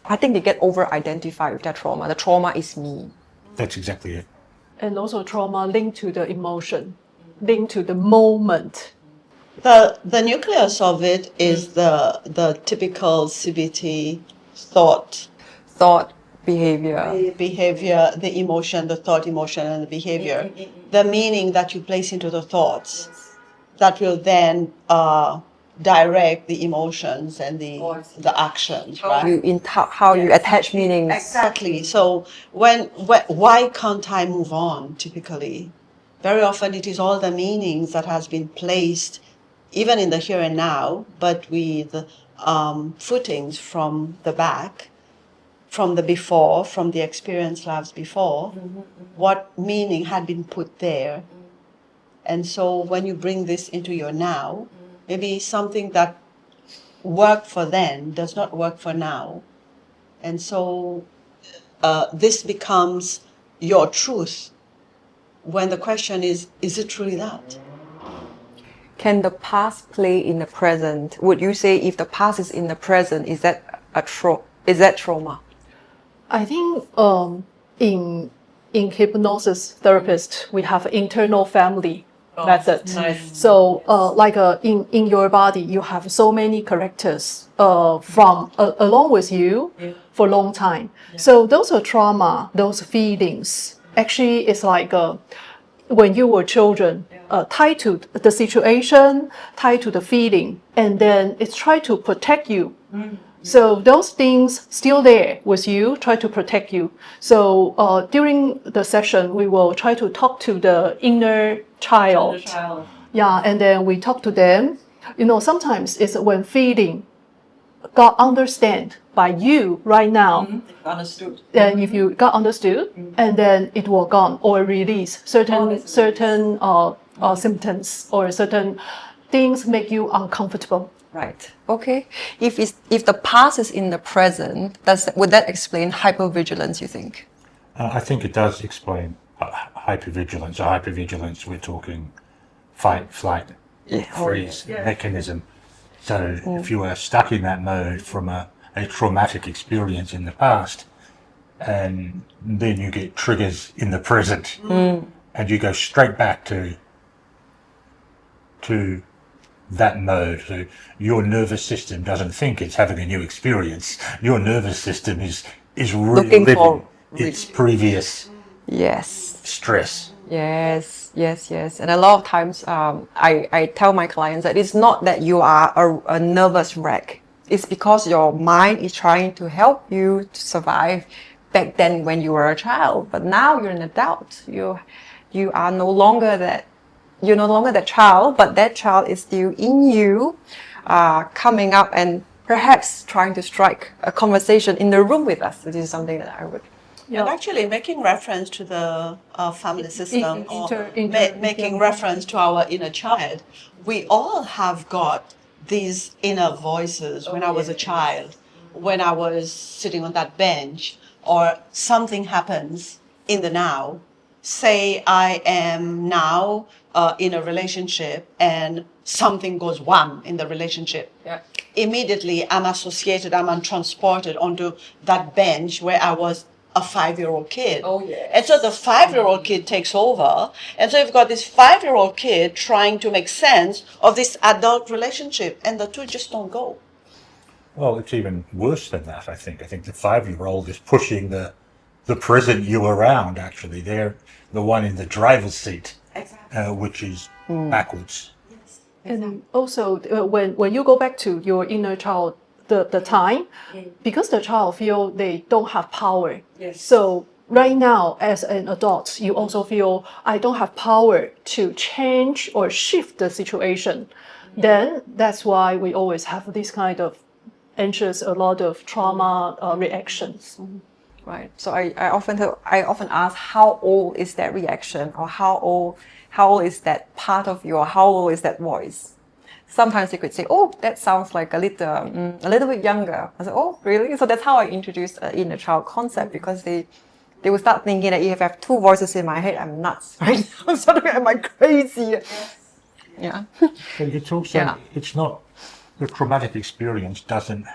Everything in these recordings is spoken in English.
I think they get over-identified with their trauma. The trauma is me. That's exactly it. And also trauma linked to the emotion, linked to the moment. The nucleus of it is the typical CBT thought, behavior, the emotion, the thought, emotion, and the behavior, the meaning that you place into the thoughts, that will then direct the emotions and the actions, right? How you attach meanings. Exactly. So why can't I move on? Typically, very often it is all the meanings that has been placed, even in the here and now, but with footings from the back, from the before, from the experience lives before, what meaning had been put there. And so when you bring this into your now, maybe something that worked for then does not work for now. And so this becomes your truth when the question is it truly that? Can the past play in the present? Would you say if the past is in the present, is that trauma? I think in hypnosis therapist, we have internal family method. Nice. So in your body, you have so many characters from along with you for a long time. So those are trauma, those feelings. Actually, it's like when you were children, tied to the situation, tied to the feeling, and then it's try to protect you. So those things still there with you, try to protect you. So during the session, we will try to talk to the inner child. Yeah, and then we talk to them. You know, sometimes it's when feeling got understand by you right now. Understood. Then if you got understood, and then it will gone or release certain symptoms or certain things make you uncomfortable. Right. Okay. If the past is in the present, would that explain hypervigilance, you think? I think it does explain hypervigilance. Hypervigilance, we're talking fight, flight, freeze mechanism. So if you are stuck in that mode from a traumatic experience in the past, and then you get triggers in the present, and you go straight back to that mode. So your nervous system doesn't think it's having a new experience. Your nervous system is reliving its previous stress. Yes. And a lot of times I tell my clients that it's not that you are a nervous wreck. It's because your mind is trying to help you to survive back then when you were a child. But now you're an adult. You are no longer that. You're no longer that child, but that child is still in you, coming up and perhaps trying to strike a conversation in the room with us. This is something that I would. And actually making reference to the family system making reference to our inner child. We all have got these inner voices when I was a child, when I was sitting on that bench, or something happens in the now. Say I am now in a relationship and something goes wrong in the relationship. Immediately I'm transported onto that bench where I was a 5-year-old kid. And so the 5-year-old kid takes over. And so you've got this 5-year-old kid trying to make sense of this adult relationship, and the two just don't go. Well, it's even worse than that, I think. I think the 5-year-old is pushing the present you around, actually. They're the one in the driver's seat, which is backwards. Yes, And also, when you go back to your inner child, the time, because the child feel they don't have power. So right now, as an adult, you also feel I don't have power to change or shift the situation. Then that's why we always have this kind of anxious, a lot of trauma reactions. Right. So I often ask, how old is that reaction, or how old is that part of you, or how old is that voice? Sometimes they could say, "Oh, that sounds like a little bit younger." I said, "Oh, really?" So that's how I introduced inner child concept, because they will start thinking that if I have two voices in my head, I'm nuts, right? I'm sort of, am I crazy? Yeah. But it's also it's not, the traumatic experience doesn't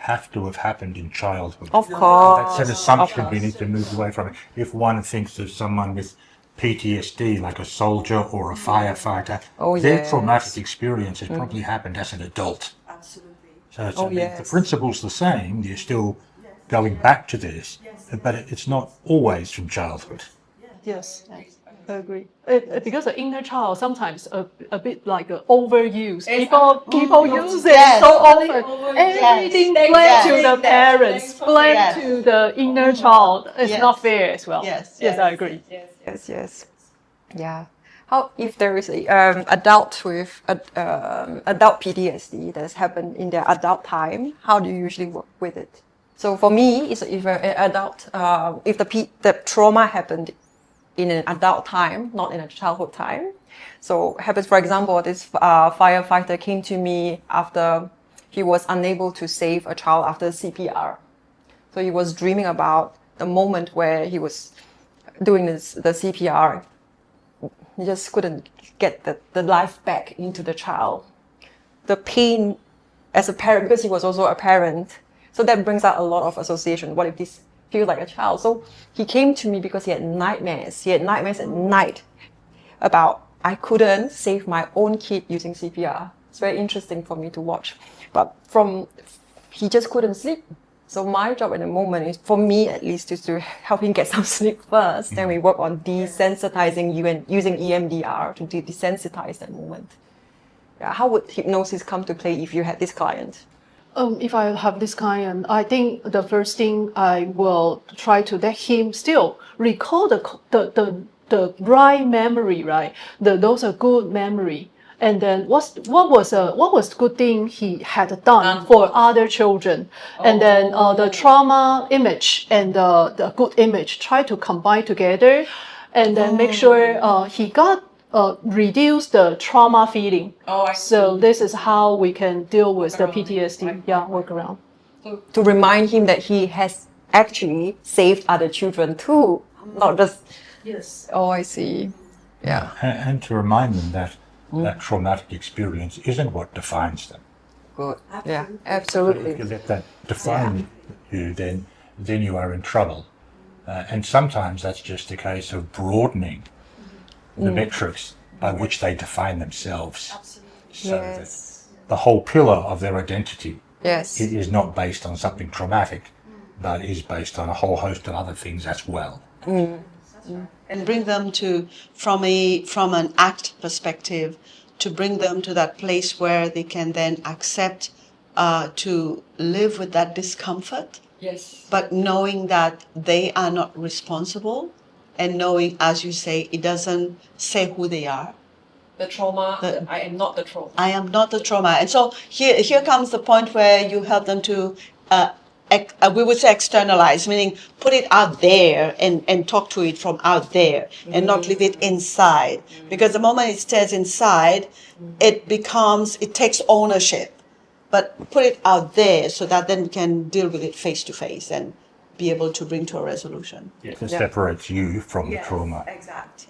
have to have happened in childhood. Of course. That's an assumption we need to move away from. If one thinks of someone with PTSD, like a soldier or a firefighter, their traumatic experience has probably happened as an adult. Absolutely. So it's, the principle's the same, you're still going back to this, but it's not always from childhood. Yes, I agree. Because the inner child sometimes a bit like overused. People use it so often. Everything blamed to the parents, blamed to the inner child. It's not fair as well. Yes, I agree. Yes. Yeah. How if there is a adult with adult PTSD that's happened in their adult time, how do you usually work with it? So for me, it's if an adult, if the trauma happened in an adult time, not in a childhood time. So happens, for example, this firefighter came to me after he was unable to save a child after CPR. So he was dreaming about the moment where he was doing the CPR. He just couldn't get the life back into the child. The pain as a parent, because he was also a parent, so that brings out a lot of association. What if this feels like a child? So he came to me because he had nightmares. He had nightmares at night about I couldn't save my own kid using CPR. It's very interesting for me to watch. But he just couldn't sleep. So my job at the moment is, for me at least, is to help him get some sleep first. Then we work on desensitizing you and using EMDR to desensitize that moment. Yeah, how would hypnosis come to play if you had this client? If I have this client, I think the first thing I will try to let him still recall the right memory, right? Those are good memory. And then what was the good thing he had done for other children, and then the trauma image and the good image try to combine together, and then make sure he got reduce the trauma feeling. So this is how we can deal with the PTSD. Work around. To remind him that he has actually saved other children too, not just. Yes. Oh, I see. Yeah. And to remind them that that traumatic experience isn't what defines them. Good. Yeah, absolutely. If you let that define you, then you are in trouble. And sometimes that's just a case of broadening the metrics by which they define themselves. Absolutely. So that the whole pillar of their identity is not based on something traumatic, but is based on a whole host of other things as well. And bring them to, from an ACT perspective, to bring them to that place where they can then accept to live with that discomfort. Yes. But knowing that they are not responsible, and knowing, as you say, it doesn't say who they are. The trauma, I am not the trauma. I am not the trauma. And so here comes the point where you help them to, we would say externalize, meaning put it out there and talk to it from out there and not leave it inside. Because the moment it stays inside, it takes ownership. But put it out there so that then we can deal with it face to face and be able to bring to a resolution. It separates you from the trauma. Exact.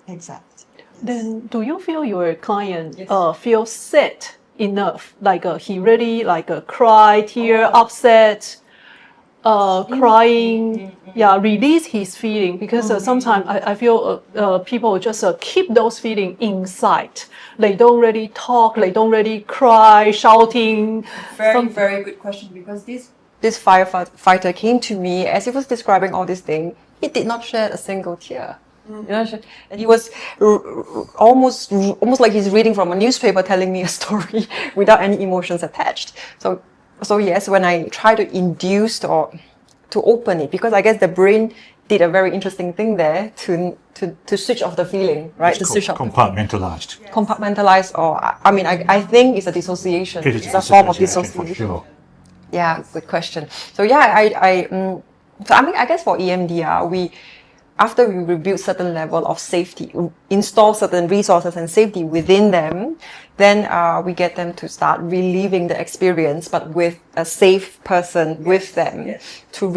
Then do you feel your client feels sad enough? Like he really cry, tear, upset, crying, release his feeling, because sometimes I feel people just keep those feelings inside. They don't really talk, they don't really cry, shouting. Very good question, because this firefighter came to me as he was describing all these things. He did not shed a single tear. You know, and he was almost like he's reading from a newspaper, telling me a story without any emotions attached. So yes, when I try to induce or to open it, because I guess the brain did a very interesting thing there to switch off the feeling, right? It's compartmentalized. Compartmentalized, or I think it's a dissociation. It's a form of dissociation. For sure. Yeah, good question. So I guess for EMDR, after we rebuild certain level of safety, install certain resources and safety within them, then we get them to start reliving the experience, but with a safe person with them to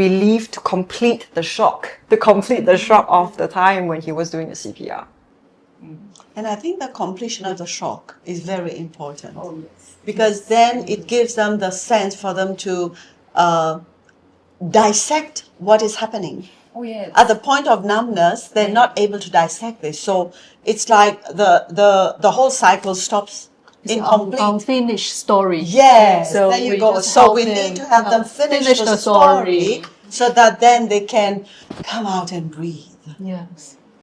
complete the shock of the time when he was doing the CPR. And I think the completion of the shock is very important. Because then it gives them the sense for them to dissect what is happening. Oh, yes. At the point of numbness, they're not able to dissect this. So it's like the whole cycle stops incomplete. Unfinished story. Yes, So there you we go. just So help we them, need to have them finish the story so that then they can come out and breathe. Yes.